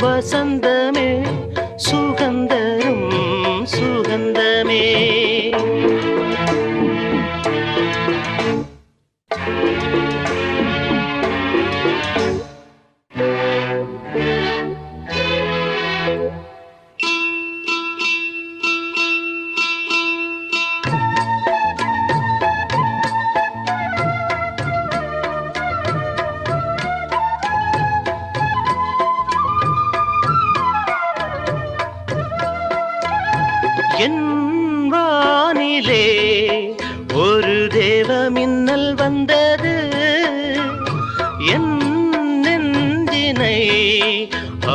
வசந்தமே சுகந்தரும் சுகந்தமே. என் வானிலே ஒரு தேவ மின்னல் வந்தது, என் நெஞ்சினை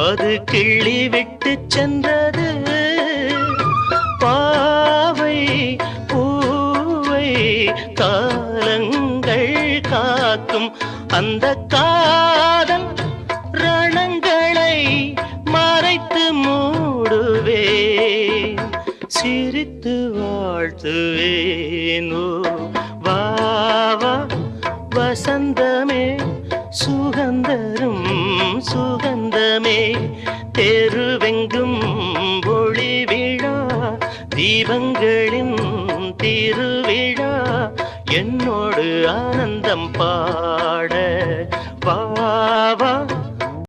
அது கிள்ளி விட்டு சென்றது. பாவை பூவை காலங்கள் காக்கும் அந்த காதல் ரணங்களை மறைத்து மூடுவே, சிரித்து வாழ்த்துவேனோ. வா வா வசந்தமே சுகந்தரும் சுகந்தமே. தெருவெங்கும் ஒளி விழா தீபங்களின் திருவிழா, என்னோடு ஆனந்தம் பாட. வா வா